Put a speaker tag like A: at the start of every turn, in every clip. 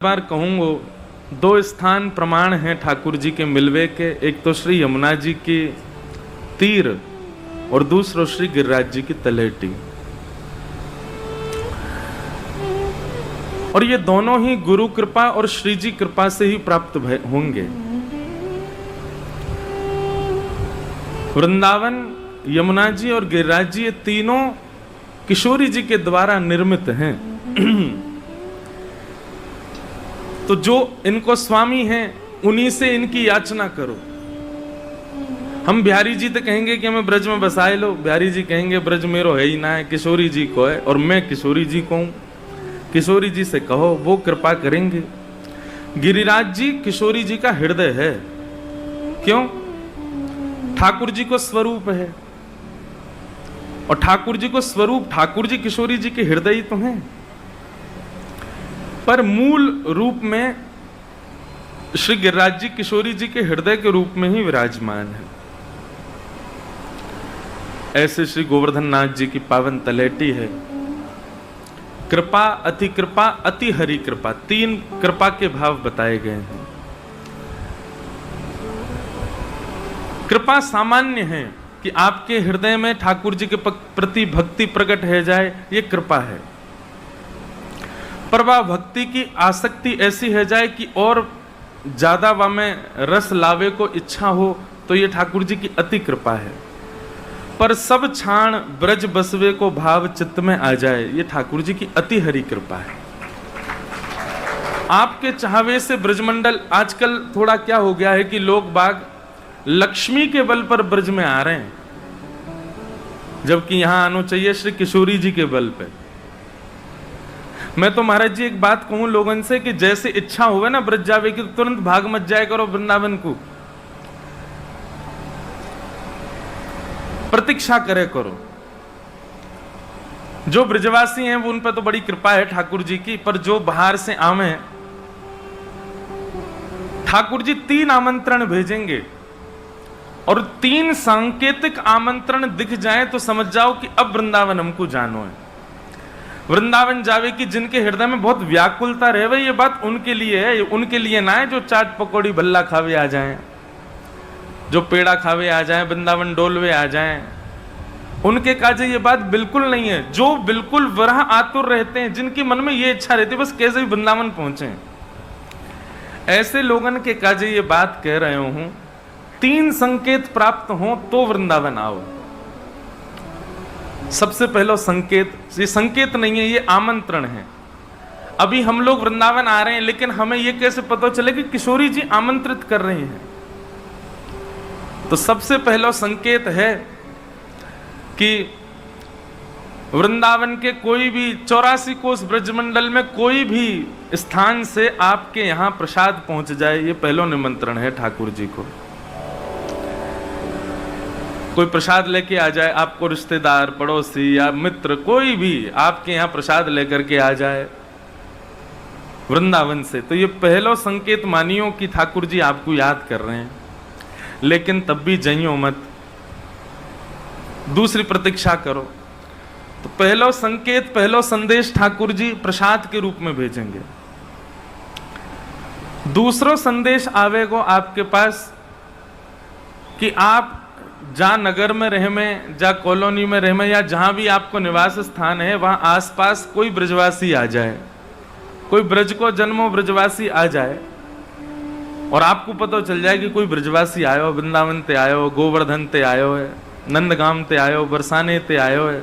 A: बार कहूँगा, दो स्थान प्रमाण हैं ठाकुर जी के मिलवे के। एक तो श्री यमुना जी की तीर और दूसरो श्री गिरिराज जी की तलेटी। और ये दोनों ही गुरु कृपा और श्री जी कृपा से ही प्राप्त होंगे। वृंदावन, यमुना जी और गिरिराज जी, ये तीनों किशोरी जी के द्वारा निर्मित हैं। तो जो इनको स्वामी हैं उन्हीं से इनकी याचना करो। हम बिहारी जी तो कहेंगे कि हमें ब्रज में बसाए लो, बिहारी जी कहेंगे ब्रज मेरो है ही ना है, किशोरी जी को है और मैं किशोरी जी को हूं। किशोरी जी से कहो, वो कृपा करेंगे। गिरिराज जी किशोरी जी का हृदय है। क्यों? ठाकुर जी को स्वरूप है और ठाकुर जी को स्वरूप, ठाकुर जी किशोरी जी के हृदय ही तो हैं, पर मूल रूप में श्री गिरिराज जी किशोरी जी के हृदय के रूप में ही विराजमान है। ऐसे श्री गोवर्धन नाथ जी की पावन तलेटी है। कृपा, अति हरि कृपा, तीन कृपा के भाव बताए गए हैं। कृपा सामान्य है कि आपके हृदय में ठाकुर जी के प्रति भक्ति प्रकट हो जाए, ये कृपा है। पर वह भक्ति की आसक्ति ऐसी है जाए कि और ज्यादा वह में रस लावे को इच्छा हो, तो ये ठाकुर जी की अति कृपा है। पर सब क्षण ब्रज बसवे को भाव चित्त में आ जाए, ये ठाकुर जी की अति हरि कृपा है। आपके चाहवे से ब्रजमंडल, आजकल थोड़ा क्या हो गया है कि लोग बाग लक्ष्मी के बल पर ब्रज में आ रहे हैं, जबकि यहां आना चाहिए श्री किशोरी जी के बल पे। मैं तो महाराज जी एक बात कहूं लोगों से कि जैसे इच्छा हुए ना ब्रज जावे की, तो तुरंत भाग मत जाए करो वृंदावन को, प्रतीक्षा करे करो। जो ब्रजवासी हैं वो उन पर तो बड़ी कृपा है ठाकुर जी की, पर जो बाहर से आवे, ठाकुर जी 3 आमंत्रण भेजेंगे और 3 सांकेतिक आमंत्रण दिख जाए तो समझ जाओ कि अब वृंदावन हमको जानो है। वृंदावन जावे की जिनके हृदय में बहुत व्याकुलता रहे, ये बात उनके लिए है, उनके लिए ना है जो चाट पकौड़ी भल्ला खावे आ जाएं, जो पेड़ा खावे आ जाएं, वृंदावन डोलवे आ जाएं, उनके काजे ये बात बिल्कुल नहीं है। जो बिल्कुल वरह आतुर रहते हैं, जिनकी मन में ये इच्छा रहती है बस कैसे भी वृंदावन पहुंचे, ऐसे लोगन के काजे ये बात कह रहे हूं, 3 संकेत प्राप्त हो तो वृंदावन आओ। सबसे पहला संकेत, ये संकेत नहीं है, ये आमंत्रण है। अभी हम लोग वृंदावन आ रहे हैं, लेकिन हमें ये कैसे पता चले कि किशोरी जी आमंत्रित कर रही हैं? तो सबसे पहला संकेत है कि वृंदावन के कोई भी 84 कोस ब्रजमंडल में कोई भी स्थान से आपके यहां प्रसाद पहुंच जाए, ये पहला निमंत्रण है ठाकुर जी को। कोई प्रसाद लेके आ जाए, आपको रिश्तेदार, पड़ोसी या मित्र कोई भी आपके यहाँ प्रसाद लेकर के आ जाए वृंदावन से, तो ये पहला संकेत मानियो कि ठाकुर जी आपको याद कर रहे हैं। लेकिन तब भी जइयो मत, दूसरी प्रतीक्षा करो। तो पहला संकेत, पहला संदेश ठाकुर जी प्रसाद के रूप में भेजेंगे। दूसरा संदेश आवेगो आपके पास कि आप जहाँ नगर में रहे में, जहाँ कॉलोनी में रहे में, या जहाँ भी आपको निवास स्थान है, वहाँ आसपास कोई ब्रजवासी आ जाए, कोई ब्रज को जन्मो ब्रजवासी आ जाए, और आपको पता चल जाए कि कोई ब्रजवासी आयो, वृंदावन ते आयो, गोवर्धन ते आयो है, नंदगाम ते आयो, बरसाने ते आयो है।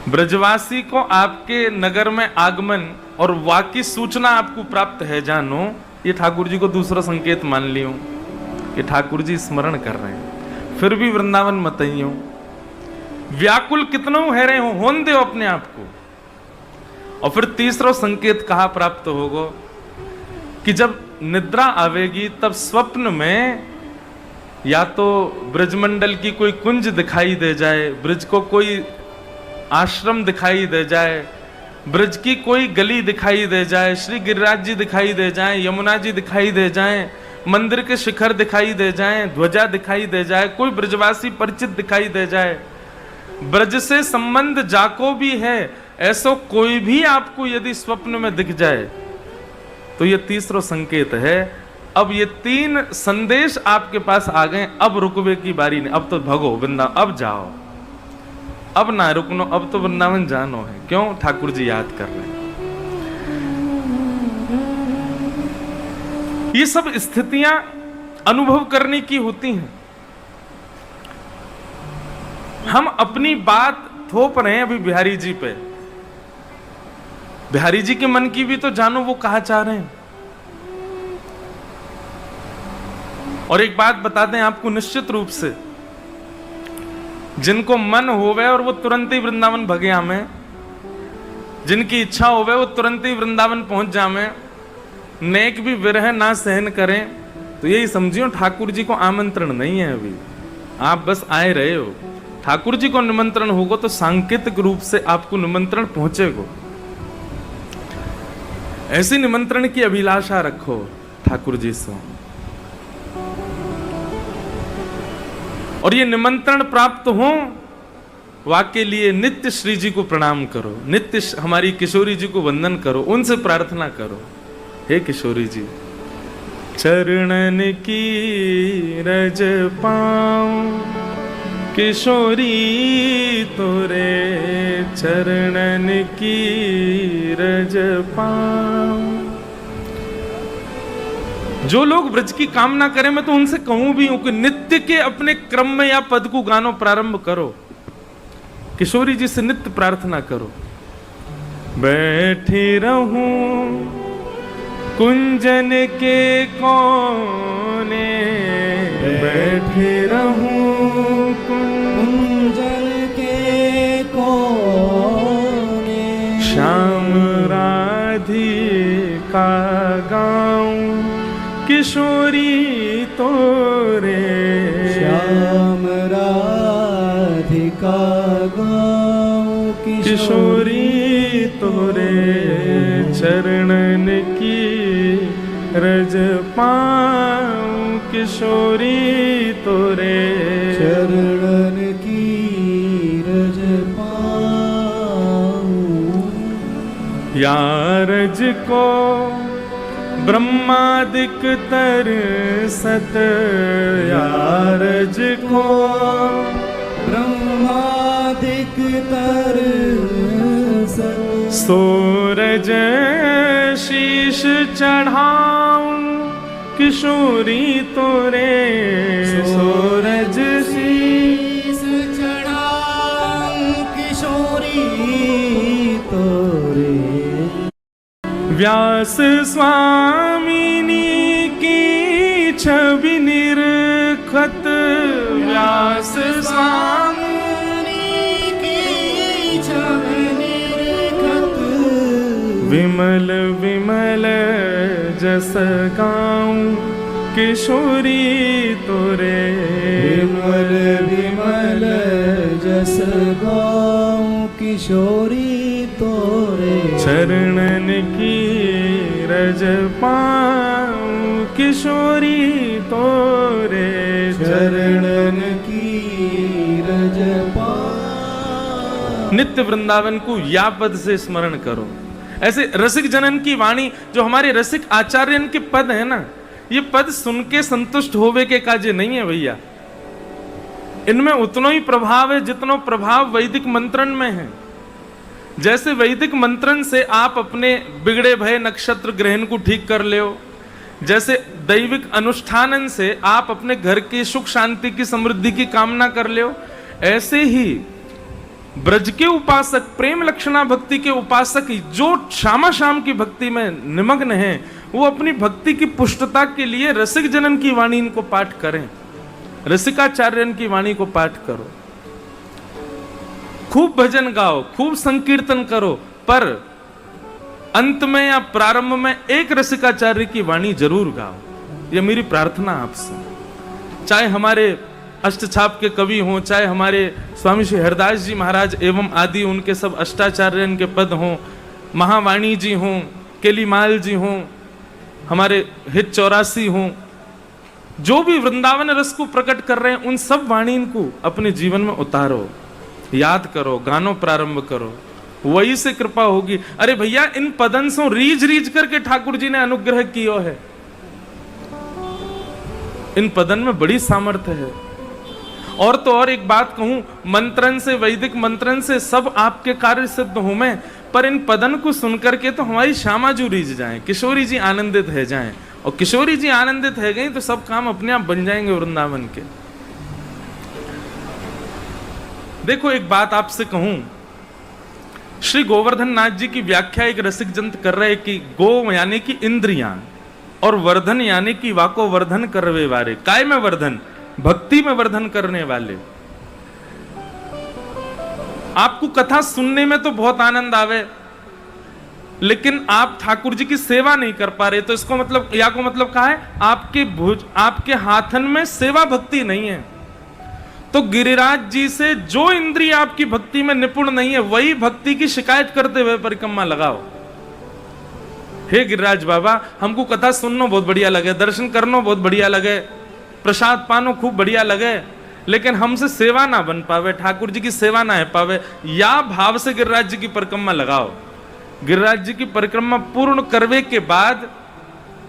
A: ब्रजवासी को आपके नगर में आगमन और वाकी सूचना आपको प्राप्त है जानो, ये ठाकुर जी को दूसरा संकेत मान लियो कि ठाकुर जी स्मरण कर रहे हैं। फिर भी वृंदावन मत आइयो, व्याकुल कितनों है रहे हो, होन दो अपने आप को। और फिर तीसरा संकेत कहा प्राप्त होगा कि जब निद्रा आवेगी, तब स्वप्न में या तो ब्रजमंडल की कोई कुंज दिखाई दे जाए, ब्रज को कोई आश्रम दिखाई दे जाए, ब्रज की कोई गली दिखाई दे जाए, श्री गिरिराज जी दिखाई दे जाए, यमुना जी दिखाई दे जाए, मंदिर के शिखर दिखाई दे जाएं, ध्वजा दिखाई दे जाए, कोई ब्रजवासी परिचित दिखाई दे जाए, ब्रज से संबंध जाको भी है ऐसा कोई भी आपको यदि स्वप्न में दिख जाए तो ये तीसरा संकेत है। अब ये 3 संदेश आपके पास आ गए, अब रुकवे की बारी नहीं, अब तो भगो वृंदावन, अब जाओ, अब ना रुकनो, अब तो वृंदावन जानो है। क्यों? ठाकुर जी याद कर रहे हैं। ये सब स्थितियां अनुभव करने की होती हैं। हम अपनी बात थोप रहे हैं अभी बिहारी जी पे, बिहारी जी के मन की भी तो जानो वो कहा चाह रहे हैं। और एक बात बता दें आपको निश्चित रूप से, जिनको मन होवे और वो तुरंत ही वृंदावन भगे हमें, जिनकी इच्छा होवे वो तुरंत ही वृंदावन पहुंच जावे, नेक भी विरह ना सहन करें, तो यही समझियो ठाकुर जी को आमंत्रण नहीं है अभी, आप बस आए रहे हो। ठाकुर जी को निमंत्रण होगा तो सांकेतिक रूप से आपको निमंत्रण पहुंचेगा। ऐसी निमंत्रण की अभिलाषा रखो ठाकुर जी से, और ये निमंत्रण प्राप्त हो वाके लिए नित्य श्री जी को प्रणाम करो, नित्य हमारी किशोरी जी को वंदन करो, उनसे प्रार्थना करो, हे किशोरी जी चरणन की रज पाऊं, किशोरी तोरे चरणन की रज पाऊं। जो लोग ब्रज की कामना करें, मैं तो उनसे कहूं भी हूं कि नित्य के अपने क्रम में या पद को गानो प्रारंभ करो, किशोरी जी से नित्य प्रार्थना करो। बैठी रहूं कुंजन के कोने, बैठी रहूं कुंजन के कोने, श्याम राधिका गाऊं, किशोरी तोरे
B: श्याम राधिका गाऊं,
A: किशोरी तोरे चरणन की रज पाऊं, किशोरी तोरे
B: चरणन की रज पाऊं।
A: या रज को ब्रह्मादिक तर सत, या रज को
B: ब्रह्मादिक तर सत,
A: सूरज शीश चढ़ाऊं, किशोरी तोरे सूरज
B: शीश चढ़ाऊं, किशोरी तोरे।
A: व्यास स्वामिनी की छवि निरखत, व्यास स्वामिनी
B: की छवि निरखत,
A: विमल विमल जस गाऊं, किशोरी तोरे
B: विमल विमल जस गाऊं, किशोरी तोरे
A: चरणन की रज पाऊं, किशोरी तोरे
B: चरणन की रज पाऊं।
A: नित्य वृंदावन को या पद से स्मरण करो। ऐसे रसिक जनन की वाणी, जो हमारे रसिक आचार्यन के पद है ना, ये पद सुन के संतुष्ट होवे के काजे नहीं है भैया। इनमें उतना ही प्रभाव है जितना प्रभाव वैदिक मंत्रण में है। जैसे वैदिक मंत्रण से आप अपने बिगड़े भय नक्षत्र ग्रहण को ठीक कर ले हो, जैसे दैविक अनुष्ठानन से आप अपने घर की सुख शांति की समृद्धि की कामना कर ले हो, ऐसे ही ब्रज के उपासक, प्रेम लक्षणा भक्ति के उपासक जो श्यामा श्याम की भक्ति में निमग्न है, वो अपनी भक्ति की पुष्टता के लिए रसिक जनन की वाणी इनको पाठ करें, रसिकाचार्यन की वाणी को पाठ करो, खूब भजन गाओ, खूब संकीर्तन करो, पर अंत में या प्रारंभ में एक रसिकाचार्य की वाणी जरूर गाओ। यह मेरी प्रार्थना आपसे। चाहे हमारे अष्टछाप के कवि हों, चाहे हमारे स्वामी श्री हरदास जी महाराज एवं आदि उनके सब अष्टाचार्यन के पद हों, महावाणी जी हों, केलीमाल जी हों, हमारे हित 84 हों, जो भी वृंदावन रस को प्रकट कर रहे हैं, उन सब वाणी को अपने जीवन में उतारो, याद करो, गानो प्रारंभ करो। वही से कृपा होगी। अरे भैया, इन पदन से रीझ रीझ करके ठाकुर जी ने अनुग्रह किया है। इन पदन में बड़ी सामर्थ्य है। और तो और एक बात कहूं, मंत्रन से, वैदिक मंत्रन से सब आपके कार्य सिद्ध हो मैं, पर इन पदन को सुनकर के तो हमारी श्यामा जी रीझ जाएं, किशोरी जी आनंदित है जाएं, और किशोरी जी आनंदित है गई तो सब काम अपने आप बन जाएंगे वृंदावन के। देखो एक बात आपसे कहूं, श्री गोवर्धन नाथ जी की व्याख्या एक रसिक जंत कर रहे कि गो यानी कि इंद्रियां, और वर्धन यानी कि वाको वर्धन करवे वाले। काय में वर्धन? भक्ति में वर्धन करने वाले। आपको कथा सुनने में तो बहुत आनंद आवे, लेकिन आप ठाकुर जी की सेवा नहीं कर पा रहे, तो इसको मतलब, या को मतलब क्या है, आपके हाथन में सेवा भक्ति नहीं है। तो गिरिराज जी से जो इंद्रिय आपकी भक्ति में निपुण नहीं है, वही भक्ति की शिकायत करते हुए परिक्रमा लगाओ। हे गिरिराज बाबा, हमको कथा सुनना बहुत बढ़िया लगे, दर्शन करना बहुत बढ़िया लगे, प्रसाद पानो खूब बढ़िया लगे, लेकिन हमसे सेवा ना बन पावे, ठाकुर जी की सेवा ना है पावे, या भाव से गिरिराज जी की परिक्रमा लगाओ। गिरिराज जी की परिक्रमा पूर्ण करवे के बाद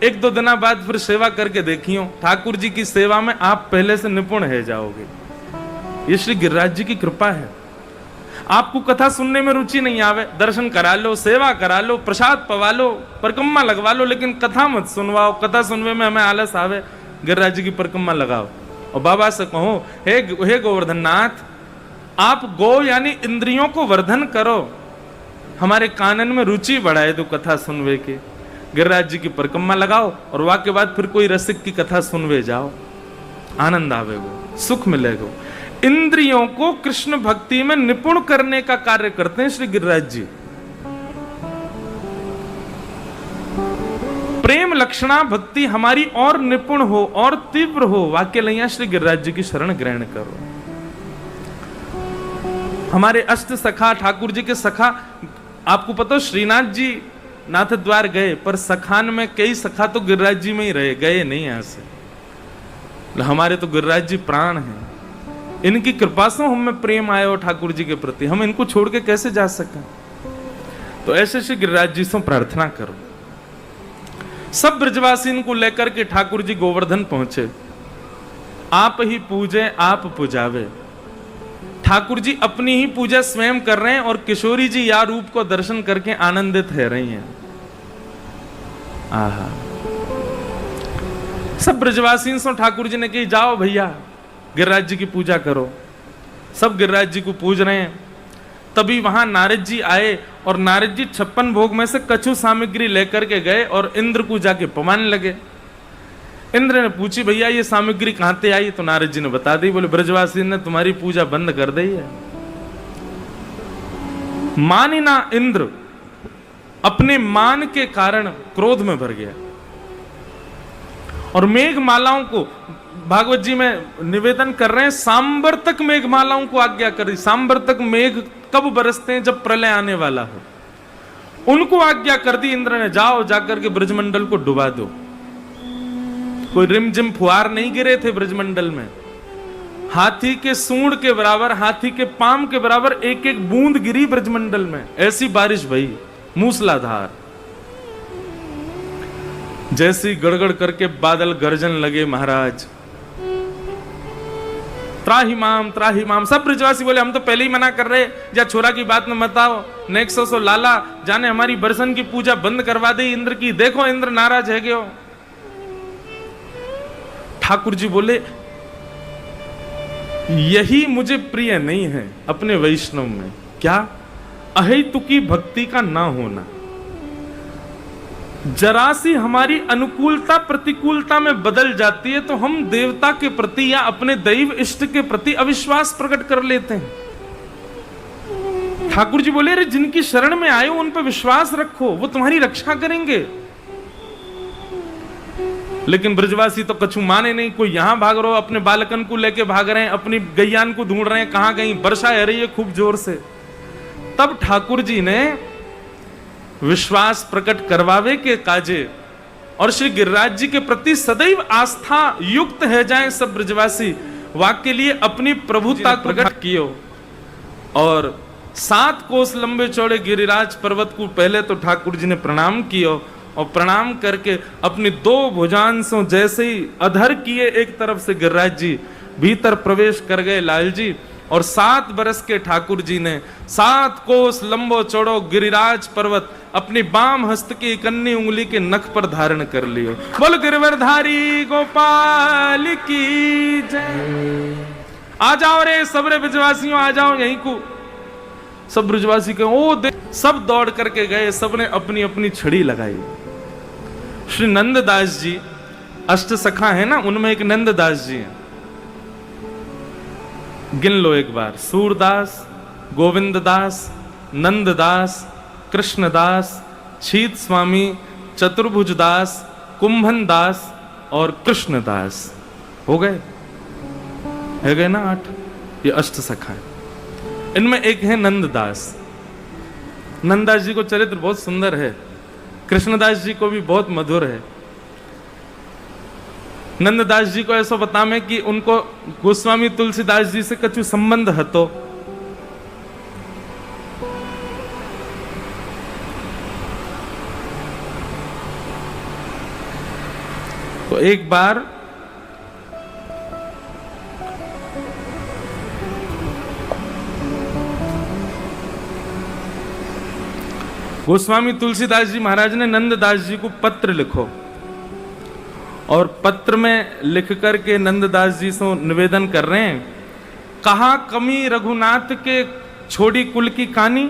A: 1-2 दिन बाद फिर सेवा करके देखियो, ठाकुर जी की सेवा में आप पहले से निपुण है जाओगे। ये श्री गिरिराज जी की कृपा है। आपको कथा सुनने में रुचि नहीं आवे, दर्शन करा लो, सेवा करा लो, प्रसाद पवा लो, परिक्रमा लगवा लो, लेकिन कथा मत सुनवाओ। कथा सुनवे में हमें आलस आवे, गिरिराज जी की परिक्रमा लगाओ। और बाबा से कहो, हे गोवर्धन नाथ, आप गो यानी इंद्रियों को वर्धन करो, हमारे कानन में रुचि बढ़ाए दो कथा सुनवे के। गिरिराज जी की परिक्रमा लगाओ और वाके बाद फिर कोई रसिक की कथा सुनवे जाओ, आनंद आवेगो, सुख मिलेगो। इंद्रियों को कृष्ण भक्ति में निपुण करने का कार्य करते हैं श्री गिरिराज जी। प्रेम लक्षणा भक्ति हमारी और निपुण हो और तीव्र हो, वाक्य लैया श्री गिरिराज जी की शरण ग्रहण करो। हमारे अष्ट सखा, ठाकुर जी के सखा, आपको पता, श्रीनाथ जी नाथ द्वार गए, पर सखान में कई सखा तो गिरिराज जी में ही रहे, गए नहीं यहां से। हमारे तो गिरिराज जी प्राण हैं, इनकी कृपा से हमें प्रेम आया हो ठाकुर जी के प्रति, हम इनको छोड़ के कैसे जा सकें। तो ऐसे श्री गिरिराज जी से प्रार्थना करो। सब ब्रजवासी इनको लेकर के ठाकुर जी गोवर्धन पहुंचे। आप ही पूजे आप पुजावे। ठाकुर जी अपनी ही पूजा स्वयं कर रहे हैं और किशोरी जी या रूप को दर्शन करके आनंदित है रही हैं। आहा, सब ब्रजवासी से ठाकुर जी ने कही, जाओ भैया गिरिराज जी की पूजा करो। सब गिरिराज जी को पूज रहे हैं। तभी वहां नारद जी आए और नारद जी 56 भोग में से कछु सामग्री लेकर के गए और इंद्र को जाके पवाने लगे। इंद्र ने पूछी, भैया ये सामग्री कहां से आई? तो नारद जी ने बता दी। बोले, ब्रजवासी ने तुम्हारी पूजा बंद कर दी है। मानी ना इंद्र अपने मान के कारण क्रोध में भर गया और मेघमालाओं को, भागवत जी में निवेदन कर रहे हैं, सांबर्तक मेघमालाओं को आज्ञा कर दी। सांबर्तक मेघ कब बरसते हैं? जब प्रलय आने वाला हो। उनको आज्ञा कर दी इंद्र ने, जाओ जाकर के ब्रजमंडल को डुबा दो। कोई रिमझिम फुहार नहीं गिरे थे ब्रजमंडल में, हाथी के सूंड के बराबर, हाथी के पाम के बराबर एक एक बूंद गिरी ब्रजमंडल में। ऐसी बारिश भई, मूसलाधार। जैसी गड़गड़ करके बादल गर्जन लगे, महाराज त्राही माम। सब ब्रजवासी बोले, हम तो पहले ही मना कर रहे, या छोरा की बात में मत आओ, नेक्स्ट सो लाला जाने हमारी बरसन की पूजा बंद करवा दी इंद्र की, देखो इंद्र नाराज है क्यों। ठाकुर जी बोले, यही मुझे प्रिय नहीं है अपने वैष्णव में। क्या? अहेतुकी भक्ति का ना होना। जरा सी हमारी अनुकूलता प्रतिकूलता में बदल जाती है तो हम देवता के प्रति या अपने दैव इष्ट के प्रति अविश्वास प्रकट कर लेते हैं। ठाकुर जी बोले, अरे जिनकी शरण में आए हो उन पर विश्वास रखो, वो तुम्हारी रक्षा करेंगे। लेकिन ब्रजवासी तो कछु माने नहीं। कोई यहां भाग रहे हो, अपने बालकन को लेके भाग रहे हैं, अपनी गैयान को ढूंढ रहे हैं, कहां गई, वर्षा आ रही है खूब जोर से। तब ठाकुर जी ने विश्वास प्रकट करवावे के काजे और श्री गिरिराज जी के प्रति सदैव आस्था युक्त है जाएं सब ब्रजवासी, वाक के लिए अपनी प्रभुता प्रकट कियो और 7 कोस लंबे चौड़े गिरिराज पर्वत को पहले तो ठाकुर जी ने प्रणाम किया और प्रणाम करके अपनी 2 भुजांसों जैसे ही अधर किए एक तरफ से गिरिराज जी भीतर प्रवेश कर गए लाल जी, और 7 बरस के ठाकुर जी ने 7 कोस लंबो चौड़ो गिरिराज पर्वत अपनी बाम हस्त की इकन्नी उंगली के नख पर धारण कर लियो। बोल गिरवरधारी गोपाल की जय। आ जाओ रे सबरे ब्रजवासियों, आ जाओ यहीं को। सब ब्रजवासी के ओ दे, सब दौड़ करके गए, सबने अपनी अपनी छड़ी लगाई। श्री नंददास जी अष्ट सखा है ना, उनमें एक नंददास जी हैं, गिन लो एक बार। सूरदास, गोविंददास, नंददास, कृष्णदास, छीत स्वामी, चतुर्भुजदास, कुंभनदास और कृष्णदास। हो गए, है गए ना 8। ये अष्ट सखा है। इनमें एक है नंददास। नंददास जी को चरित्र बहुत सुंदर है, कृष्णदास जी को भी बहुत मधुर है। नंददास जी को ऐसा बतावे कि उनको गोस्वामी तुलसीदास जी से कछु संबंध हतो। तो एक बार गोस्वामी तुलसीदास जी महाराज ने नंददास जी को पत्र लिखो, और पत्र में लिख करके नंददास जी से निवेदन कर रहे हैं, कहा कमी रघुनाथ के छोड़ी कुल की कहानी।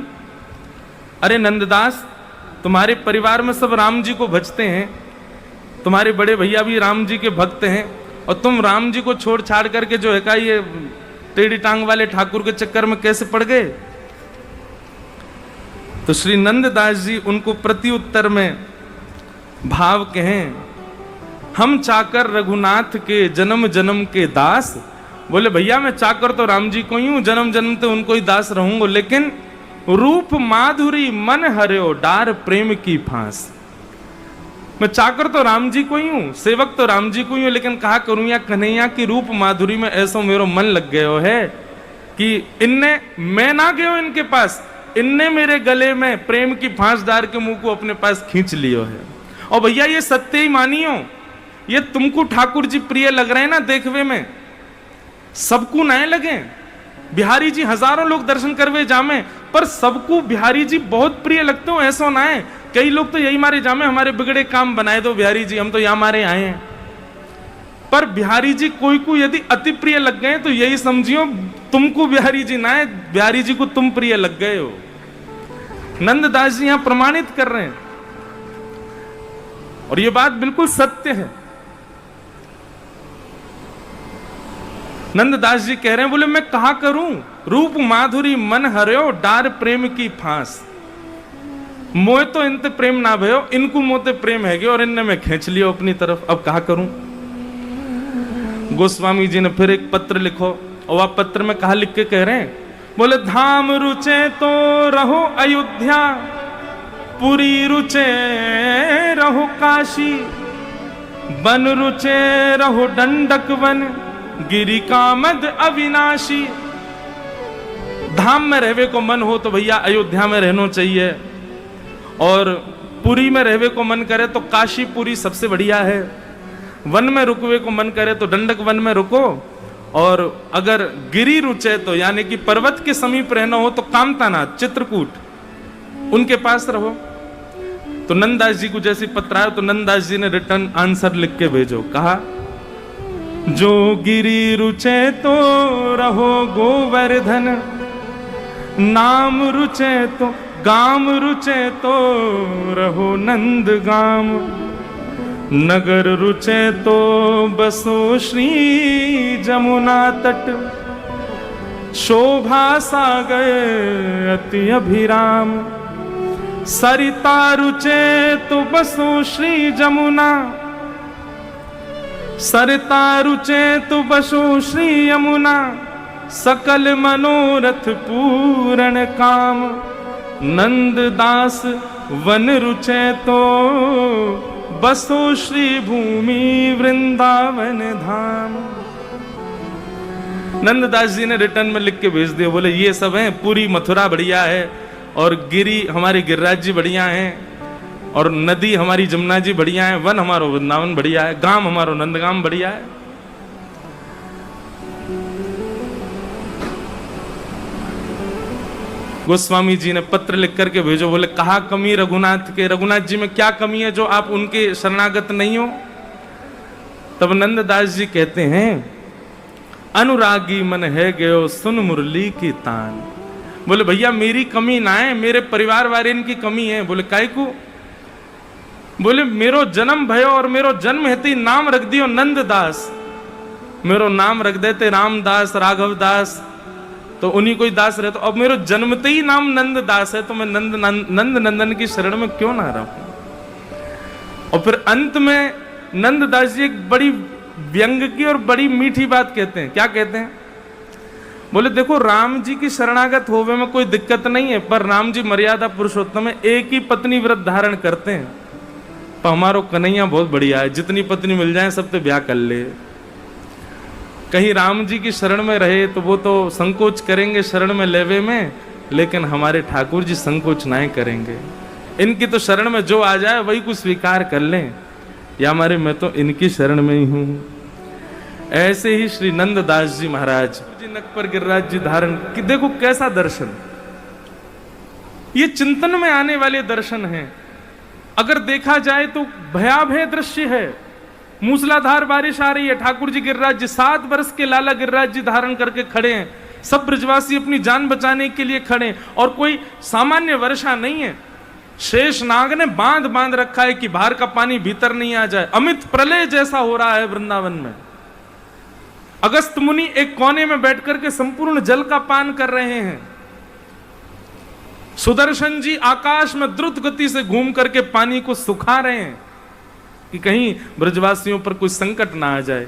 A: अरे नंददास, तुम्हारे परिवार में सब राम जी को भजते हैं, तुम्हारे बड़े भैया भी राम जी के भक्त हैं, और तुम राम जी को छोड़ छाड़ करके जो है का ये टेढ़ी टांग वाले ठाकुर के चक्कर में कैसे पड़ गए। तो श्री नंददास जी उनको प्रति उत्तर में भाव कहें, हम चाकर रघुनाथ के जन्म जन्म के दास। बोले भैया मैं चाकर तो राम जी को ही हूं, जन्म जन्म तो उनको ही दास रहूंगा, लेकिन रूप माधुरी मन हर्यो डार प्रेम की फांस। मैं चाकर तो राम जी को ही हूं, सेवक तो राम जी को ही हूं, लेकिन कहा करूं या कन्हैया की रूप माधुरी में ऐसा मेरो मन लग गयो है कि इनने, मैं ना गयो इनके पास, इनने मेरे गले में प्रेम की फांस डार के मुंह को अपने पास खींच लियो है। और भैया ये सत्य ही मानियो, ये तुमको ठाकुर जी प्रिय लग रहे हैं ना देखवे में, सबको नए लगे। बिहारी जी हजारों लोग दर्शन करवे जामे, पर सबको बिहारी जी बहुत प्रिय लगते हो ऐसा ना है। कई लोग तो यही मारे जामे, हमारे बिगड़े काम बनाए दो बिहारी जी, हम तो यहाँ मारे आए हैं। पर बिहारी जी कोई को यदि अति प्रिय लग गए तो यही समझियो तुमको बिहारी जी ना है, बिहारी जी को तुम प्रिय लग गए हो। नंददास जी यहां प्रमाणित कर रहे हैं, और यह बात बिल्कुल सत्य है। नंददास जी कह रहे हैं, बोले मैं कहा करूं, रूप माधुरी मन हर्यो डार प्रेम की फांस। मोह तो इनते प्रेम ना भयो, इनको मोते प्रेम है और इनने मैं खींच लियो अपनी तरफ, अब कहा करूं। गोस्वामी जी ने फिर एक पत्र लिखो, और वह पत्र में कहा लिख के कह रहे हैं, बोले धाम रुचे तो रहो अयोध्या, पुरी रुचे रहो काशी, वन रुचे रहो दंडक वन, गिरी कामद अविनाशी। धाम में रहवे को मन हो तो भैया अयोध्या में रहना चाहिए, और पुरी में रहवे को मन करे तो काशी पुरी सबसे बढ़िया है, वन में रुकवे को मन करे तो दंडक वन में रुको, और अगर गिरी रुचे तो यानी कि पर्वत के समीप रहना हो तो कामतानाथ चित्रकूट उनके पास रहो। तो नंददास जी को जैसे पत्र आया तो नंददास जी ने रिटर्न आंसर लिख के भेजो, कहा जो गिरी रुचे तो रहो गोवर्धन, नाम रुचे तो गाम रुचे तो रहो नंद गाम, नगर रुचे तो बसो श्री जमुना तट, शोभा सागर अति अभिराम, सरिता रुचे तो बसो श्री जमुना, सरिता रुचे तो बसो श्री यमुना, सकल मनोरथ पूर्ण काम, नंददास वन रुचे तो बसो श्री भूमि वृंदावन धाम। नंददास जी ने रिटर्न में लिख के भेज दिया, बोले ये सब है, पूरी मथुरा बढ़िया है, और गिरी हमारी गिरिराज जी बढ़िया हैं, और नदी हमारी जमुना जी बढ़िया है, वन हमारो वृंदावन बढ़िया है, गांव हमारो नंदगाम बढ़िया है। गोस्वामी जी ने पत्र लिख करके भेजो, बोले कहा कमी रघुनाथ के, रघुनाथ जी में क्या कमी है जो आप उनके शरणागत नहीं हो? तब नंददास जी कहते हैं, अनुरागी मन है गयो सुन मुरली की तान। बोले भैया मेरी कमी ना है, मेरे परिवार वाले इनकी कमी है। बोले काहे को? बोले मेरो जन्म भयो और मेरो जन्म हेती नाम रख दियो नंददास, मेरो नाम रख देते रामदास राघवदास, तो उन्हीं कोई दास रहता। अब मेरे जन्मते ही नाम नंददास है, तो मैं नंद नंदन की शरण में क्यों ना रहूं? और फिर अंत में नंददास जी एक बड़ी व्यंग की और बड़ी मीठी बात कहते हैं। क्या कहते हैं? बोले देखो राम जी की शरणागत होवे में कोई दिक्कत नहीं है, पर राम जी मर्यादा पुरुषोत्तम है, एक ही पत्नी व्रत धारण करते हैं। पर हमारो कन्हैया बहुत बढ़िया है, जितनी पत्नी मिल जाए सब पे ब्याह कर ले। कहीं राम जी की शरण में रहे तो वो तो संकोच करेंगे शरण में लेवे में, लेकिन हमारे ठाकुर जी संकोच नहीं करेंगे। इनकी तो शरण में जो आ जाए वही कुछ स्वीकार कर लें, या हमारे मैं तो इनकी शरण में ही हूं। ऐसे ही श्री नंददास जी महाराज जी नक पर गिरिराज जी धारण कि देखो कैसा दर्शन, ये चिंतन में आने वाले दर्शन हैं। अगर देखा जाए तो भयाभय दृश्य है, मूसलाधार बारिश आ रही है, ठाकुर जी गिरिराज जी 7 वर्ष के लाला गिरिराज जी धारण करके खड़े हैं, सब ब्रजवासी अपनी जान बचाने के लिए खड़े हैं, और कोई सामान्य वर्षा नहीं है। शेष नाग ने बांध रखा है कि बाहर का पानी भीतर नहीं आ जाए। अमित प्रलय जैसा हो रहा है वृंदावन में। अगस्त मुनि एक कोने में बैठ करके संपूर्ण जल का पान कर रहे हैं। सुदर्शन जी आकाश में द्रुत गति से घूम करके पानी को सुखा रहे हैं कि कहीं ब्रजवासियों पर कोई संकट ना आ जाए।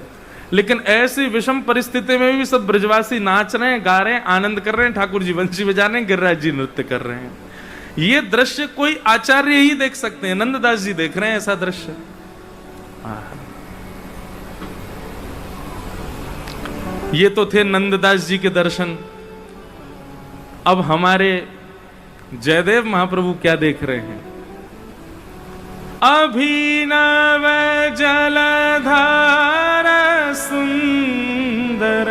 A: लेकिन ऐसी विषम परिस्थिति में भी सब ब्रजवासी नाच रहे हैं, गा रहे हैं, आनंद कर रहे हैं, ठाकुर जी बंसी बजा रहे हैं, गिरिराज जी नृत्य कर रहे हैं। ये दृश्य कोई आचार्य ही देख सकते हैं, नंददास जी देख रहे हैं ऐसा दृश्य। ये तो थे नंददास जी के दर्शन। अब हमारे जयदेव महाप्रभु क्या देख रहे हैं? अभिनव जलधार सुंदर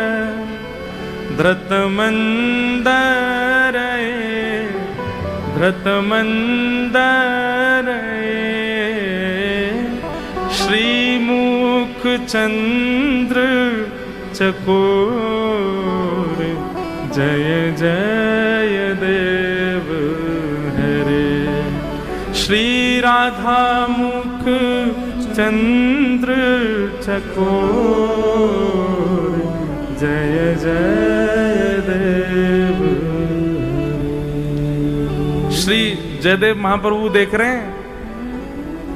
A: धृत मंदर श्रीमुख चंद्र चकोर जय जय देव हरे। श्री राधा मुख चंद्र चकोर जय जय देव। श्री जयदेव महाप्रभु देख रहे हैं,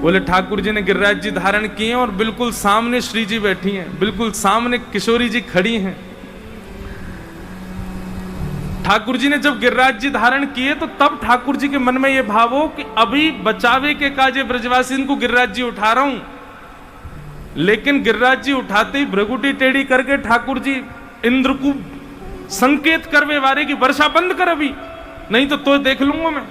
A: बोले ठाकुर जी ने गिरिराज जी धारण किए और बिल्कुल सामने श्री जी बैठी हैं, बिल्कुल सामने किशोरी जी खड़ी हैं। ठाकुर जी ने जब गिरिराज जी धारण किए तो तब ठाकुर जी के मन में यह भाव हो कि अभी बचावे के काजे ब्रजवासी को गिरिराज जी उठा रहा हूं। लेकिन गिरिराज जी उठाते ही भ्रगुटी टेढ़ी करके ठाकुर जी इंद्र को संकेत करवे वारे की वर्षा बंद कर, अभी नहीं तो देख लूंगा मैं।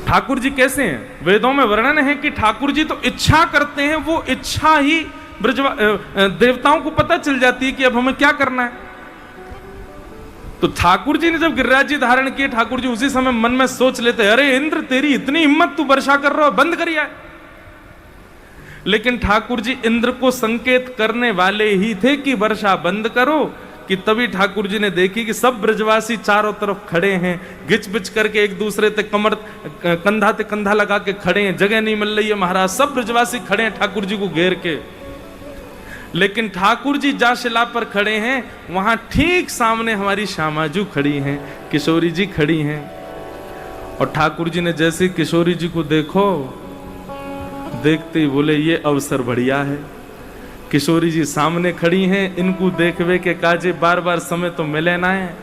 A: ठाकुर जी कैसे हैं? वेदों में वर्णन है कि ठाकुर जी तो इच्छा करते हैं, वो इच्छा ही देवताओं को पता चल जाती है कि अब हमें क्या करना है। तो ठाकुर जी ने जब गिरिराज जी धारण किए, ठाकुर जी उसी समय मन में सोच लेते, अरे इंद्र तेरी इतनी हिम्मत, तू वर्षा कर रहा हो, बंद करिए। लेकिन ठाकुर जी इंद्र को संकेत करने वाले ही थे कि वर्षा बंद करो, कि तभी ठाकुर जी ने देखी कि सब ब्रजवासी चारों तरफ खड़े हैं, गिच बिच करके एक दूसरे ते कमर कंधा ते कंधा लगा के खड़े हैं, जगह नहीं मिल रही है महाराज, सब ब्रजवासी खड़े हैं ठाकुर जी को घेर के। लेकिन ठाकुर जी जहां शिला पर खड़े हैं वहां ठीक सामने हमारी श्यामाजू खड़ी हैं, किशोरी जी खड़ी हैं। और ठाकुर जी ने जैसे किशोरी जी को देखो, देखते ही बोले ये अवसर बढ़िया है। किशोरी जी सामने खड़ी हैं, इनको देखवे के काजे बार बार समय तो मिले ना है,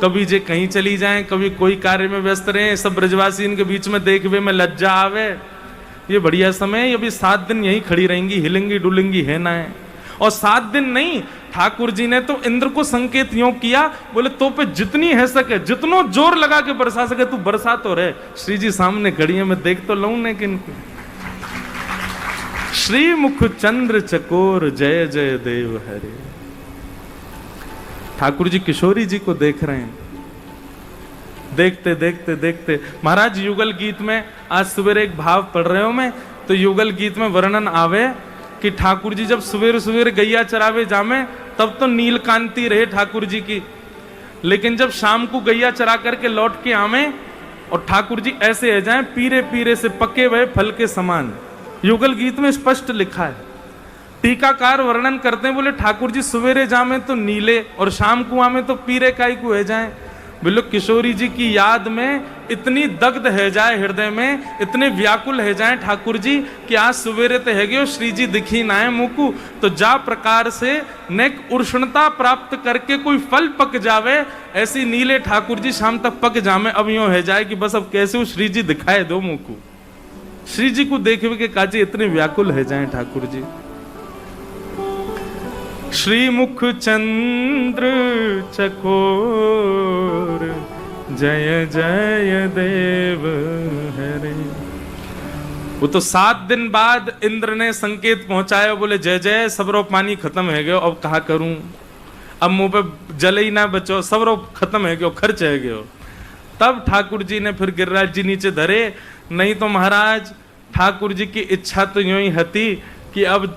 A: कभी जे कहीं चली जाएं, कभी कोई कार्य में व्यस्त रहे, सब ब्रजवासी इनके बीच में देखवे में लज्जा आवे। ये बढ़िया समय, ये भी 7 दिन यहीं खड़ी रहेंगी, हिलेंगी डुलेंगी है ना है। और 7 दिन नहीं, ठाकुर जी ने तो इंद्र को संकेत यूं किया, बोले तो पे जितनी है सके, जितनो जोर लगा के बरसा सके तू बरसा तो रहे। श्री जी सामने खड़ी है, मैं देख तो लऊं लेकिन। श्री मुख चंद्र चकोर जय जय देव हरे। ठाकुर जी किशोरी जी को देख रहे हैं। देखते देखते देखते महाराज युगल गीत में आज सवेरे एक भाव पढ़ रहे हो मैं, तो युगल गीत में वर्णन आवे कि ठाकुर जी जब सवेरे सवेरे गैया चरावे जामे तब तो नील कांति रहे ठाकुर जी की, लेकिन जब शाम को गैया चरा करके लौट के आवे और ठाकुर जी ऐसे है जाए पीरे पीरे से पके हुए फल के समान। युगल गीत में स्पष्ट लिखा है। टीकाकार वर्णन करते हैं, बोले ठाकुर जी सवेरे जामे तो नीले और शाम को आमे तो पीरे काई को है जाए। बोलो किशोरी जी की याद में इतनी दग्ध है जाए हृदय में, इतने व्याकुल है जाए ठाकुर जी कि आज सवेरे ते है गयो श्री जी दिखी ना है मुकु, तो जा प्रकार से नेक उष्णता प्राप्त करके कोई फल पक जावे, ऐसी नीले ठाकुर जी शाम तक पक जामे। अब यूं है जाए कि बस अब कैसे वो श्री जी दिखाए दो मुकु। श्री जी को देखे के काजी इतने व्याकुल है जाए ठाकुर जी। श्री मुख चंद्र चकोर जय जय देव हरे। वो तो 7 दिन बाद इंद्र ने संकेत पहुंचाया, बोले जय जय सबरो पानी खत्म है गयो, अब कहा करूं, अब मुंह पे जल ही ना बचो, सबरो खत्म है गयो, खर्च है गयो। तब ठाकुर जी ने फिर गिरिराज जी नीचे धरे। नहीं तो महाराज ठाकुर जी की इच्छा तो यूं ही हती कि अब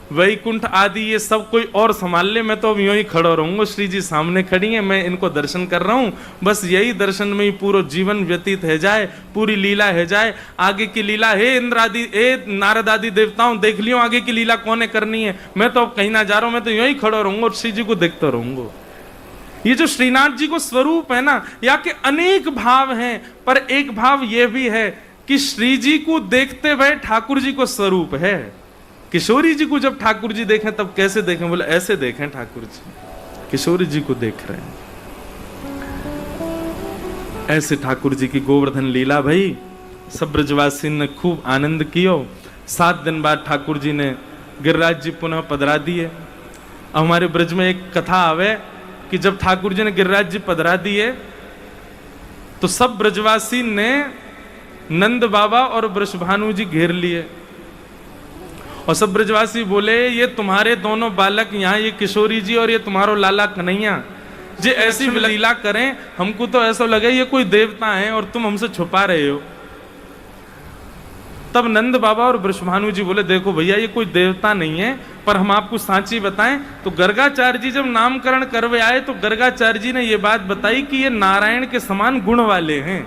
A: वैकुंठ आदि ये सब कोई और संभाल ले, मैं तो अब यूं ही खड़ा रहूंगा। श्री जी सामने खड़ी है, मैं इनको दर्शन कर रहा हूं, बस यही दर्शन में ही पूरा जीवन व्यतीत है जाए, पूरी लीला है जाए। आगे की लीला हे इंद्र आदि, हे नारद आदि देवताओं, देख लियो आगे की लीला कौन है करनी है, मैं तो अब कहीं ना जा रहा हूं, मैं तो यूं ही खड़ा रहूंगा और श्री जी को देखता रहूंगा। ये जो श्रीनाथ जी को स्वरूप है ना, या के अनेक भाव हैं, पर एक भाव ये भी है कि श्री जी को देखते हुए ठाकुर जी को स्वरूप है। किशोरी जी को जब ठाकुर जी देखें तब कैसे देखें, बोले ऐसे देखें ठाकुर जी, किशोरी जी को देख रहे हैं ऐसे। ठाकुर जी की गोवर्धन लीला भाई सब ब्रजवासी ने खूब आनंद कियो। 7 दिन बाद ठाकुर जी ने गिरिराज जी पुनः पधरा दिए। हमारे ब्रज में एक कथा आवे कि जब ठाकुर जी ने गिरिराज जी पधरा दिए तो सब ब्रजवासी ने नंद बाबा और वृषभानु जी घेर लिए और सब ब्रजवासी बोले ये तुम्हारे दोनों बालक यहाँ, ये किशोरी जी और ये तुम्हारो लाला कन्हैया जे ऐसी लीला करें, हमको तो ऐसा लगे ये कोई देवता है और तुम हमसे छुपा रहे हो। तब नंद बाबा और वृषभानु जी बोले देखो भैया ये कोई देवता नहीं है, पर हम आपको सांची बताएं। तो गर्गाचार्य जी जब नामकरण करवे आए तो गर्गाचार्य जी ने ये बात बताई कि ये नारायण के समान गुण वाले हैं।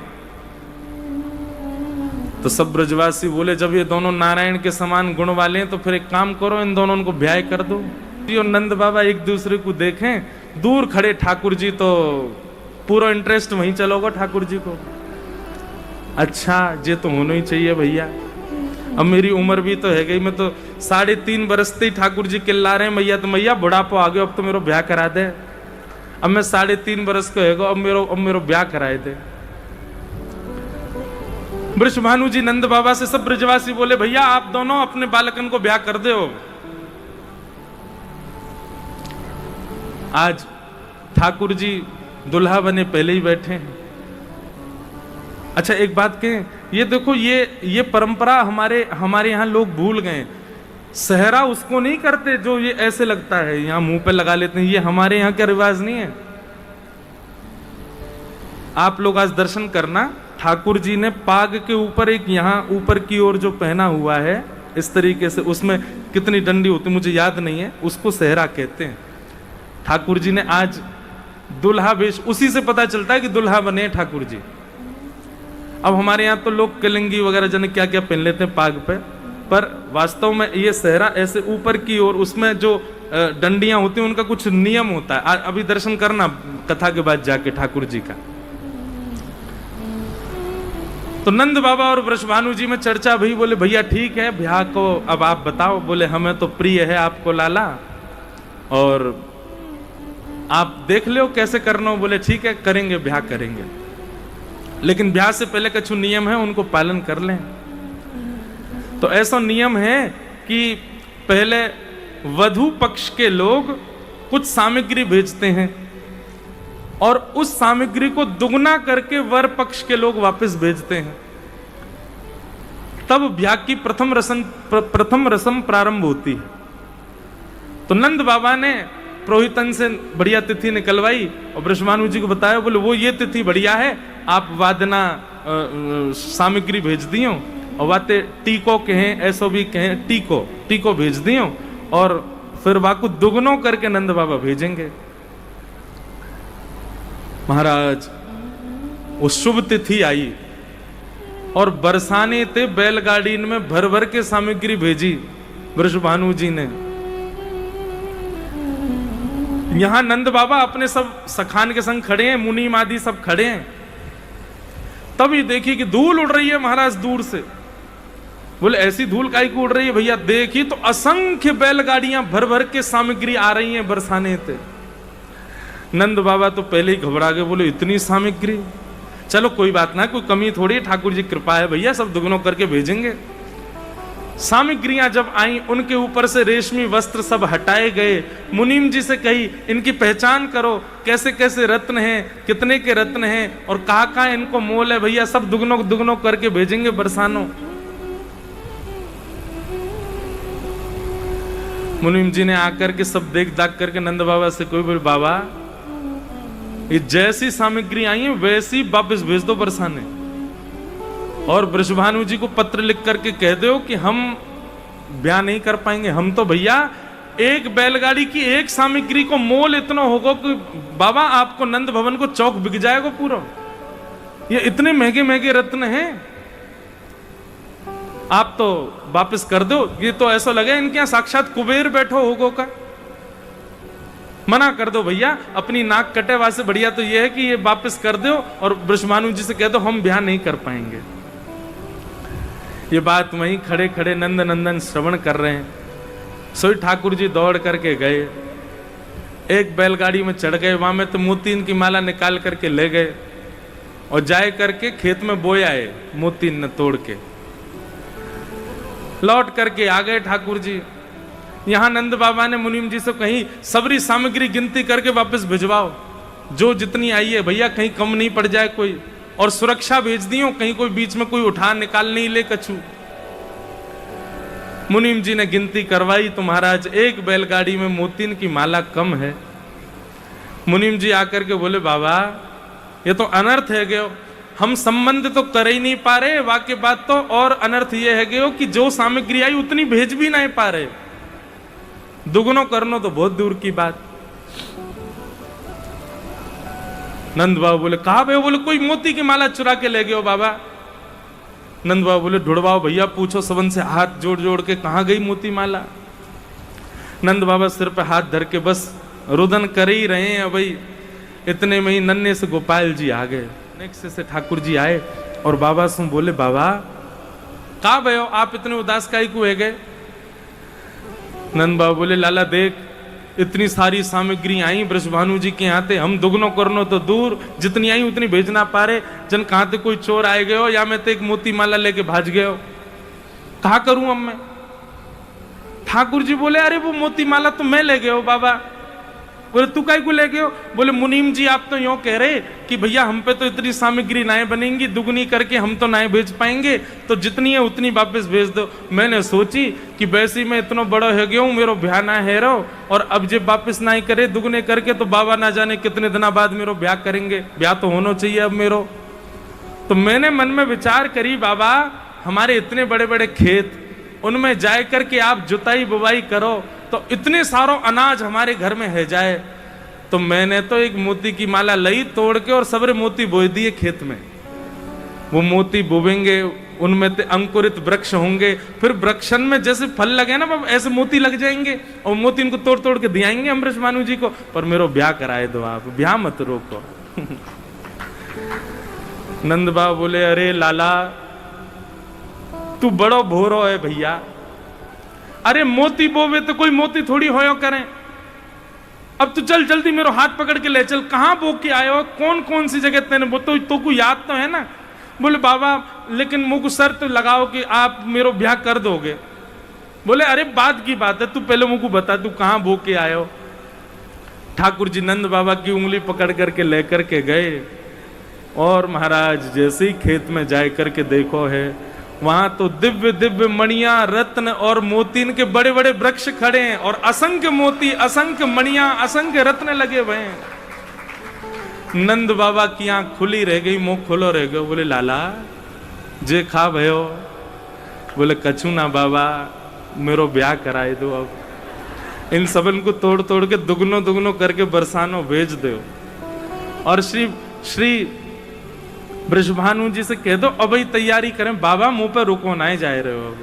A: तो सब ब्रजवासी बोले जब ये दोनों नारायण के समान गुण वाले हैं तो फिर एक काम करो, इन दोनों को ब्याह कर दो। और नंद बाबा एक दूसरे को देखें, दूर खड़े ठाकुर जी तो पूरा इंटरेस्ट वहीं चलोगा ठाकुर जी को। अच्छा ये तो होना ही चाहिए भैया, अब मेरी उम्र भी तो है गई, मैं तो 3.5 बरस से ठाकुर जी चिल्ला रहे हैं मैया तो मैया बुढ़ापो आ गया, अब तो मेरा ब्याह करा दे। अब मैं 3.5 बरस का है, अब मेरो ब्याह कराए दे। वृषभानु जी नंद बाबा से सब ब्रजवासी बोले भैया आप दोनों अपने बालकन को ब्याह कर दो। आज ठाकुर जी दुल्हा बने पहले ही बैठे हैं। अच्छा एक बात कहें, ये देखो ये परंपरा हमारे यहाँ लोग भूल गए। सहरा उसको नहीं करते जो ये ऐसे लगता है, यहाँ मुंह पे लगा लेते हैं, ये हमारे यहाँ का रिवाज नहीं है। आप लोग आज दर्शन करना, ठाकुर जी ने पाग के ऊपर एक यहाँ ऊपर की ओर जो पहना हुआ है इस तरीके से, उसमें कितनी डंडी होती मुझे याद नहीं है, उसको सहरा कहते हैं। ठाकुर जी ने आज दुल्हा वेश, उसी से पता चलता है कि दुल्हा बने ठाकुर जी। अब हमारे यहाँ तो लोग कलिंगी वगैरह जाने क्या क्या पहन लेते हैं पाग पे, पर वास्तव में ये सहरा ऐसे ऊपर की ओर, उसमें जो डंडियां होती हैं उनका कुछ नियम होता है। अभी दर्शन करना कथा के बाद जाके ठाकुर जी का। तो नंद बाबा और वृषभानु जी में चर्चा भई, बोले भैया ठीक है ब्याह को अब आप बताओ। बोले हमें तो प्रिय है आपको लाला और आप देख लो कैसे करना हो। बोले ठीक है करेंगे, ब्याह करेंगे, लेकिन ब्याह से पहले कुछ नियम है उनको पालन कर लें। तो ऐसा नियम है कि पहले वधू पक्ष के लोग कुछ सामग्री भेजते हैं और उस सामग्री को दुगना करके वर पक्ष के लोग वापस भेजते हैं, तब ब्याह की प्रथम रस्म प्रारंभ होती है। तो नंद बाबा ने पुरोहितन से बढ़िया तिथि निकलवाई और ब्रजभानु जी को बताया, बोले वो ये तिथि बढ़िया है, आप वादना सामग्री भेज दियो और वाते टीको कहें, ऐसो भी कहें, टीको भेज दियो और फिर वाकु दुगनों करके नंद बाबा भेजेंगे। महाराज वो शुभ तिथि आई और बरसाने थे बैलगाड़ी में भर भर के सामग्री भेजी ब्रजभानु जी ने। यहां नंद बाबा अपने सब सखान के संग खड़े हैं, मुनीम आदि सब खड़े हैं। तभी देखी कि धूल उड़ रही है महाराज दूर से। बोले ऐसी धूल काहे को उड़ रही है भैया? देखी तो असंख्य बैलगाड़ियां भर भर के सामग्री आ रही हैं बरसाने थे। नंद बाबा तो पहले ही घबरा गए, बोले इतनी सामग्री, चलो कोई बात ना, कोई कमी थोड़ी, ठाकुर जी कृपा है भैया, सब दुगनों करके भेजेंगे। सामग्रियां जब आई, उनके ऊपर से रेशमी वस्त्र सब हटाए गए। मुनीम जी से कही इनकी पहचान करो, कैसे कैसे रत्न हैं, कितने के रत्न हैं और कहाँ इनको मोल है भैया, सब दुगनों दुगनों करके भेजेंगे बरसानों। मुनीम जी ने आकर के सब देख दाख करके नंद बाबा से कोई बोले, बाबा ये जैसी सामग्री आई है वैसी वापस भेज दो बरसाने, और ब्रजभानु जी को पत्र लिख करके कह दो कि हम ब्याह नहीं कर पाएंगे। हम तो भैया एक बैलगाड़ी की एक सामग्री को मोल इतना होगा कि बाबा आपको नंद भवन को चौक बिक जाएगा पूरा। ये इतने महंगे महंगे रत्न हैं, आप तो वापस कर दो। ये तो ऐसा लगे इनके यहां साक्षात कुबेर बैठो होगो का। मना कर दो भैया, अपनी नाक कटे वासे बढ़िया तो ये है कि ये वापस कर दो और ब्रजभानु जी से कह दो हम ब्याह नहीं कर पाएंगे। ये बात वहीं खड़े खड़े नंद नंदन श्रवण कर रहे हैं। सोई ठाकुर जी दौड़ करके गए, एक बैलगाड़ी में चढ़ गए, वहां में तो मोतीन की माला निकाल करके ले गए और जाए करके खेत में बोए आए, मोतीन ने तोड़ के लौट करके आ गए ठाकुर जी। यहां नंद बाबा ने मुनीम जी से कही सबरी सामग्री गिनती करके वापस भिजवाओ, जो जितनी आई है भैया, कहीं कम नहीं पड़ जाए कोई, और सुरक्षा भेज दियो, कहीं कोई बीच में कोई उठा निकाल नहीं ले कछु। मुनीम जी ने गिनती करवाई तो महाराज एक बैलगाड़ी में मोतीन की माला कम है। मुनीम जी आकर के बोले, बाबा ये तो अनर्थ है गयो, हम संबंध तो कर ही नहीं पा रहे, वाकई बात तो और अनर्थ ये है गयो कि जो सामग्री आई उतनी भेज भी नहीं पा रहे, दुगुनो करनो तो बहुत दूर की बात। नंद बाबू बोले, कहा भाई? बोले कोई मोती की माला चुरा के ले गए हो बाबा। नंद बाबू बोले, ढूंढवाओ भैया, पूछो सबन से, हाथ जोड़ जोड़ के कहां गई मोती माला। नंद बाबा सिर पे हाथ धर के बस रुदन कर ही रहे हैं भाई। इतने में ही नन्हे से गोपाल जी आ गए, नेक्स्ट से ठाकुर जी आए और बाबा से बोले, बाबा कहा भयो, आप इतने उदास काहे को है गए? नंद बाबा बोले, लाला देख इतनी सारी सामग्री आई ब्रजभानु जी के यहाँ थे, हम दुगनो करनो तो दूर, जितनी आई उतनी भेजना पा रहे, जन कहाँ थे कोई चोर आए गए हो या मैं तो एक मोती माला लेके भाज गए हो, कहा करूं अब मैं? ठाकुर जी बोले, अरे वो मोती माला तो मैं ले गए हो बाबा। बोले तू काहे को ले गए हो? बोले मुनीम जी आप तो यूं कह रहे कि भैया हम पे तो इतनी सामग्री नाए बनेंगी, दुगनी करके हम तो नाए भेज पाएंगे, तो जितनी है उतनी वापस भेज दो। मैंने सोची कि वैसे मैं इतना बड़ा हो गया हूँ, मेरा ब्याह ना है रो, और अब जब वापस ना करे दुगने करके तो बाबा ना जाने कितने दिनों बाद मेरा ब्याह करेंगे, ब्याह तो होना चाहिए अब मेरो। तो मैंने मन में विचार करी, बाबा हमारे इतने बड़े बड़े खेत, उनमें जाए करके आप जुताई बुवाई करो तो इतने सारो अनाज हमारे घर में है जाए। तो मैंने तो एक मोती की माला लई तोड़ के और सबरे मोती बोए दिए खेत में। वो मोती बोवेंगे, उनमें से अंकुरित वृक्ष होंगे, फिर वृक्षन में जैसे फल लगे ना ऐसे मोती लग जाएंगे और मोती इनको तोड़ तोड़ के दियाएंगे हम ब्रजभानु जी को। पर मेरो ब्याह कराए दो आप, ब्याह मत रोको। नंद बाबा बोले, अरे लाला तू बड़ो भोरो है भैया, अरे मोती बोवे तो कोई मोती थोड़ी होयो करें। अब तू चल जल्दी मेरो हाथ पकड़ के ले चल, कहां बो के आयो, कौन कौन सी जगह तेने बो, तो को याद तो है ना। बोले बाबा लेकिन मुझको शर्त लगाओ कि आप मेरो ब्याह कर दोगे। बोले अरे बात की बात है, तू पहले मुझको बता तू कहां भोग के आयो। ठाकुर जी नंद बाबा की उंगली पकड़ करके लेकर के गए और महाराज जैसे ही खेत में जाए करके देखो है, वहां तो दिव्य दिव्य मणियां रत्न और मोतीन के बड़े बड़े वृक्ष खड़े हैं और असंख्य मोती असंख्य मणियां असंख्य रत्न लगे हुए हैं। नंद बाबा की आंख खुली रह गई, मुंह खुलो रह गयो। बोले लाला जे खा भयो। बोले कछु ना बाबा, मेरो ब्याह कराए दो, अब इन सबन को तोड़ तोड़ के दुगनो दुगनो करके बरसानो भेज दो। और श्री ब्रजभानु जी से कह दो अब ही तैयारी करें, बाबा मुंह पे रुको ना जाए रहे हो,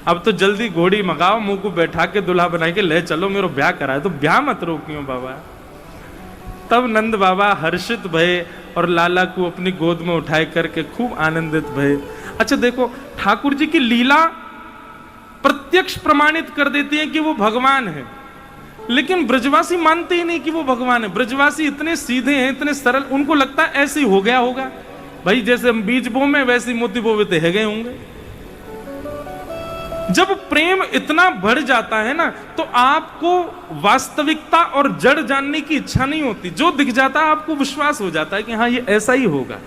A: अब तो जल्दी घोड़ी मंगाओ, मुंह को बैठा के दुल्हा बना के ले चलो, मेरो ब्याह कराए तो ब्याह मत रोकियो बाबा। तब नंद बाबा हर्षित भये और लाला को अपनी गोद में उठाए करके खूब आनंदित भये। अच्छा देखो, ठाकुर जी की लीला प्रत्यक्ष प्रमाणित कर देती है कि वो भगवान है, लेकिन ब्रजवासी मानते ही नहीं कि वो भगवान है। ब्रजवासी इतने सीधे हैं, इतने सरल, उनको लगता है ऐसे ही हो गया होगा भाई, जैसे हम बीज बो में वैसे मोती बोवे तो है गए होंगे। जब प्रेम इतना बढ़ जाता है ना, तो आपको वास्तविकता और जड़ जानने की इच्छा नहीं होती। जो दिख जाता है आपको विश्वास हो जाता है कि हाँ ये ऐसा ही होगा।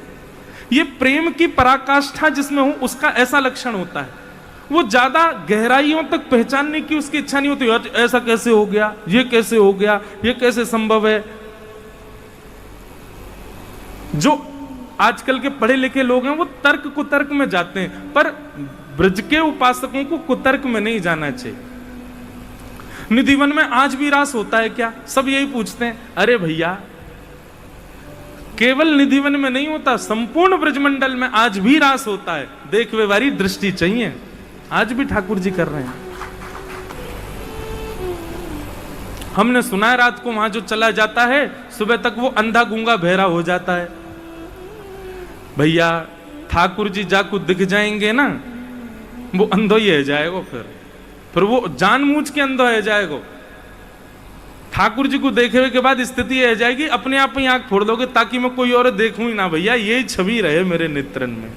A: ये प्रेम की पराकाष्ठा जिसमें हो उसका ऐसा लक्षण होता है। वो ज्यादा गहराइयों तक पहचानने की उसकी इच्छा नहीं होती, ऐसा कैसे हो गया, ये कैसे हो गया, ये कैसे संभव है। जो आजकल के पढ़े लिखे लोग हैं वो तर्क कुतर्क में जाते हैं, पर ब्रज के उपासकों को कुतर्क में नहीं जाना चाहिए। निधिवन में आज भी रास होता है क्या, सब यही पूछते हैं। अरे भैया केवल निधिवन में नहीं होता, संपूर्ण ब्रजमंडल में आज भी रास होता है। देखने वाली दृष्टि चाहिए, आज भी ठाकुर जी कर रहे हैं। हमने सुना है रात को वहां जो चला जाता है सुबह तक वो अंधा गूंगा बहरा हो जाता है। भैया ठाकुर जी जाको दिख जाएंगे ना, वो अंधो ही है जाएगा, फिर वो जानबूझ के अंधो है जाएगा। ठाकुर जी को देखे के बाद स्थिति है जाएगी, अपने आप ही आंख फोड़ दोगे ताकि मैं कोई और देखूं ही ना। भैया यही छवि रहे मेरे नेत्रन में।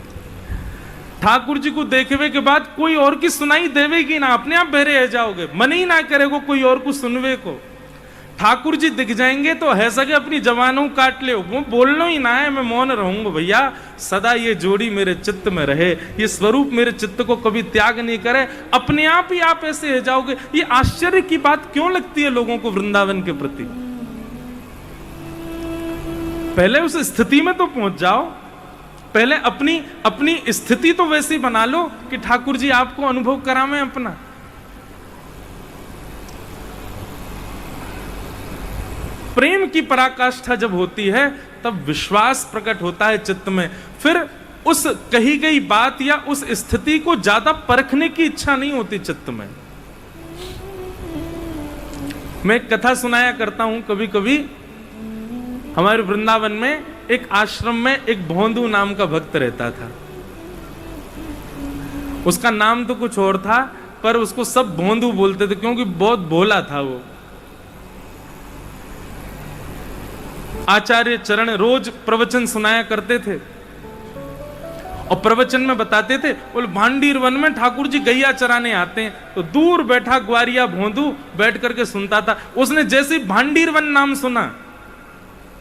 A: ठाकुर जी को देखे के बाद कोई और की सुनाई देवेगी ना, अपने आप बहरे रह जाओगे, मन ही ना करेगो कोई और को सुनवे को। ठाकुर जी दिख जाएंगे तो है सके अपनी जवानों काट ले, वो बोलना ही ना है, मैं मौन रहूंगा। भैया सदा ये जोड़ी मेरे चित्त में रहे, ये स्वरूप मेरे चित्त को कभी त्याग नहीं करे, अपने आप ही आप ऐसे रह जाओगे। ये आश्चर्य की बात क्यों लगती है लोगों को वृंदावन के प्रति? पहले उस स्थिति में तो पहुंच जाओ, पहले अपनी स्थिति तो वैसी बना लो कि ठाकुर जी आपको अनुभव करावें अपना। प्रेम की पराकाष्ठा जब होती है तब विश्वास प्रकट होता है चित्त में, फिर उस कही गई बात या उस स्थिति को ज्यादा परखने की इच्छा नहीं होती चित्त में। मैं एक कथा सुनाया करता हूं कभी कभी। हमारे वृंदावन में एक आश्रम में एक भोंदू नाम का भक्त रहता था। उसका नाम तो कुछ और था, पर उसको सब भोंदू बोलते थे क्योंकि बहुत भोला था वो। आचार्य चरण रोज प्रवचन सुनाया करते थे और प्रवचन में बताते थे, बोले भांडीर वन में ठाकुर जी गैया चराने आते हैं। तो दूर बैठा ग्वारिया भोंदू बैठ करके सुनता था। उसने जैसे ही भांडीर वन नाम सुना,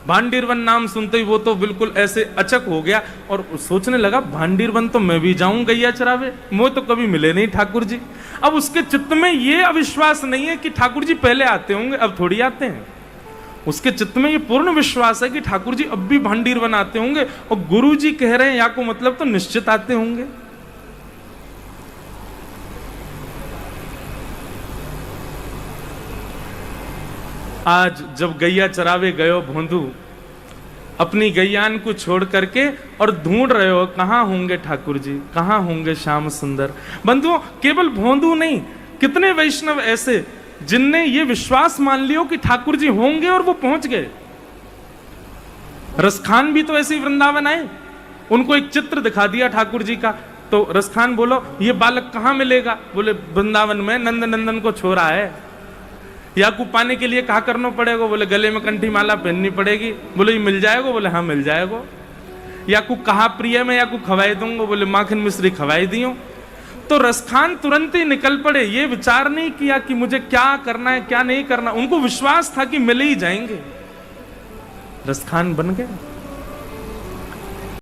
A: भांडीर वन नाम सुनते ही वो तो बिल्कुल ऐसे अचक हो गया और सोचने लगा भांडीर वन तो मैं भी जाऊं गैया चरावे, मुझे तो कभी मिले नहीं ठाकुर जी। अब उसके चित्त में ये अविश्वास नहीं है कि ठाकुर जी पहले आते होंगे, अब थोड़ी आते हैं। उसके चित्त में ये पूर्ण विश्वास है कि ठाकुर जी अब भी भांडीर वन आते होंगे और गुरु जी कह रहे हैं या को मतलब तो निश्चित आते होंगे। आज जब गैया चरावे गयो भोंदू, अपनी गैयान को छोड़ करके और ढूंढ रहे हो कहां होंगे ठाकुर जी, कहां होंगे श्याम सुंदर। बंधुओं केवल भोंदू नहीं, कितने वैष्णव ऐसे जिनने ये विश्वास मान लियो कि ठाकुर जी होंगे और वो पहुंच गए। रसखान भी तो ऐसे ही वृंदावन आए, उनको एक चित्र दिखा दिया ठाकुर जी का, तो रसखान बोलो ये बालक कहां मिलेगा, बोले वृंदावन में नंद नंदन को छोरा है। या को पाने के लिए कहा करना पड़ेगा, बोले गले में कंठी माला पहननी पड़ेगी, बोले ये मिल जाएगा, बोले हाँ मिल जाएगा। या को कहा प्रिय में या को खवाई दूंगा, बोले माखन मिश्री खवाई दियो। तो रसखान तुरंत ही निकल पड़े, ये विचार नहीं किया कि मुझे क्या करना है क्या नहीं करना, उनको विश्वास था कि मिल ही जाएंगे। रसखान बन गए।